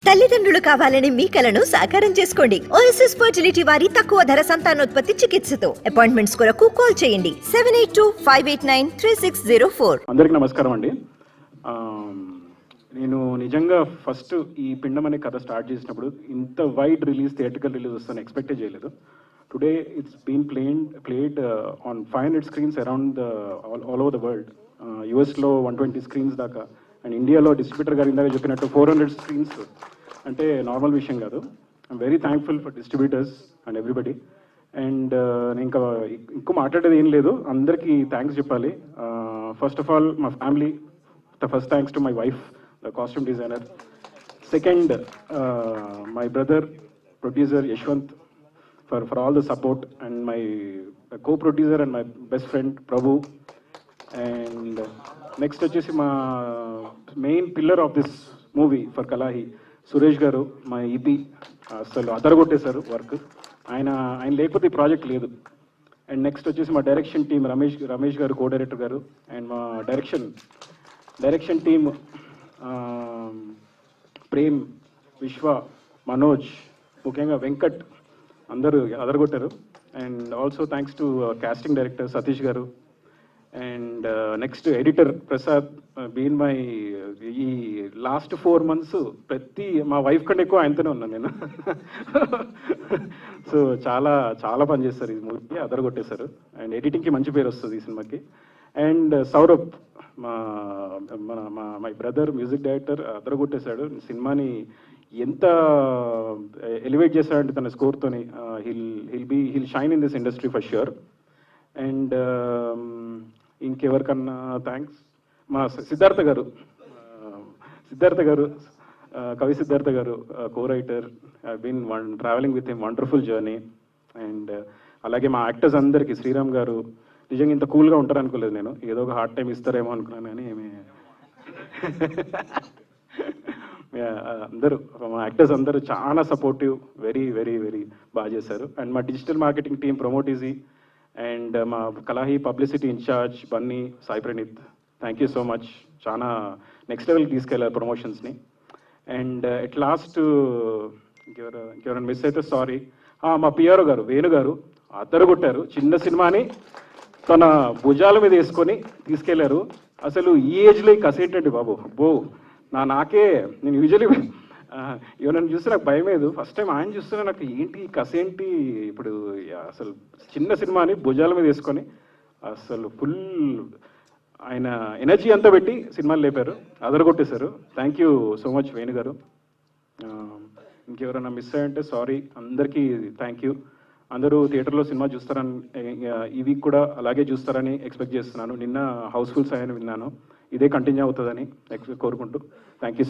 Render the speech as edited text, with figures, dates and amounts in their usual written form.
తల్లిదండ్రులు కావాలని మీ కలను సాకారం చేసుకోండి. ఓఎస్ఎస్ ఫర్టిలిటీ వారి తక్కువ ధర సంతానోత్పత్తి చికిత్సతో అపాయింట్మెంట్స్ కొరకు కాల్ చేయండి 7825893604. అందరికీ నమస్కారం అండి. నేను నిజంగా ఫస్ట్ ఈ పిండం అనే కథ స్టార్ట్ చేసినప్పుడు ఇంత వైడ్ రిలీజ్, థియేట్రికల్ రిలీజ్ వస్తుందని ఎక్స్పెక్టే చేయలేదు. Today it's been played on 500 screens around all over the world. యూఎస్లో 120 స్క్రీన్స్ దాకా, అండ్ ఇండియాలో డిస్ట్రిబ్యూటర్ గారు ఇందాక చెప్పినట్టు 400 స్క్రీన్స్ అంటే నార్మల్ విషయం కాదు. I'm very thankful for distributors and everybody. And నేను ఇంకా ఎక్కువ మాట్లాడేది ఏం లేదు, అందరికీ థ్యాంక్స్ చెప్పాలి. ఫస్ట్ ఆఫ్ ఆల్ మా family, first thanks to my wife, the costume designer. Second, my brother producer Yashwant for all the support, and my co-producer and my best friend Prabhu. And next వచ్చేసి మా main pillar of this movie for కలాహి సురేష్ గారు, మా EP. అసలు అదరగొట్టేశారు work. ఆయన లేకపోతే ఈ project లేదు. అండ్ నెక్స్ట్ వచ్చేసి మా డైరెక్షన్ టీమ్ రమేష్ గారు, కో-డైరెక్టర్ గారు. అండ్ మా డైరెక్షన్ టీమ్ ప్రేమ్, విశ్వ, మనోజ్, ముఖ్యంగా వెంకట్, అందరూ అదరగొట్టారు. And also thanks to casting director Satish గారు. And next editor Prasad, been my ఈ లాస్ట్ 4 months మా వైఫ్ కంటే ఎక్కువ ఆయనతోనే ఉన్నాను నేను. సో చాలా పని చేస్తారు ఈ మూవీకి, అదరగొట్టేశారు. అండ్ ఎడిటింగ్కి మంచి పేరు వస్తుంది ఈ సినిమాకి. And Saurabh, my brother, music director, అదరగొట్టేశాడు. సినిమాని ఎంత ఎలివేట్ చేశాడంటే తన స్కోర్తోని. He'll shine in this industry for sure. And ఇంకెవరికన్నా థ్యాంక్స్, మా సిద్ధార్థ గారు, కవి సిద్ధార్థ గారు, co-writer. Been travelling with him, wonderful journey. And అలాగే మా యాక్టర్స్ అందరికీ, శ్రీరామ్ గారు, నిజంగా ఇంత కూల్గా ఉంటారు అనుకోలేదు నేను. ఏదో ఒక హార్డ్ టైం ఇస్తారేమో అనుకున్నాను, కానీ అందరూ మా యాక్టర్స్ అందరూ చాలా సపోర్టివ్, వెరీ వెరీ వెరీ బాగా చేశారు. అండ్ మా digital marketing team promote easy, and మా కలాహి publicity incharge Bunny, Sai Praneeth, thank you so much. చాలా నెక్స్ట్ లెవెల్కి తీసుకెళ్ళారు ప్రమోషన్స్ని. అండ్ ఎట్ లాస్ట్ ఇంకెవరైనా మిస్ అయితే సారీ. మా పిఆర్ఓ గారు, వేణు గారు, అద్దరగొట్టారు. చిన్న సినిమాని తన భుజాల మీద వేసుకొని తీసుకెళ్లారు. అసలు ఈ ఏజ్లో ఈ కసేంటండి బాబు, అబ్బో. నేను యూజువలీ ఎవరైనా చూస్తే నాకు భయం లేదు. ఫస్ట్ టైం ఆయన చూస్తున్నా నాకు ఏంటి కసేంటి. ఇప్పుడు అసలు చిన్న సినిమాని భుజాల మీద వేసుకొని అసలు ఫుల్ ఆయన ఎనర్జీ అంతా పెట్టి సినిమాలు లేపారు, అదరగొట్టేశారు. Thank you so much Venu గారు. ఇంకెవరైనా మిస్ అయ్యంటే సారీ. అందరికీ థ్యాంక్ యూ. అందరూ థియేటర్లో సినిమా చూస్తారని, ఈ వీక్ కూడా అలాగే చూస్తారని ఎక్స్పెక్ట్ చేస్తున్నాను. నిన్న హౌస్ఫుల్స్ అయ్యని విన్నాను, ఇదే కంటిన్యూ అవుతుందని కోరుకుంటూ థ్యాంక్ యూ.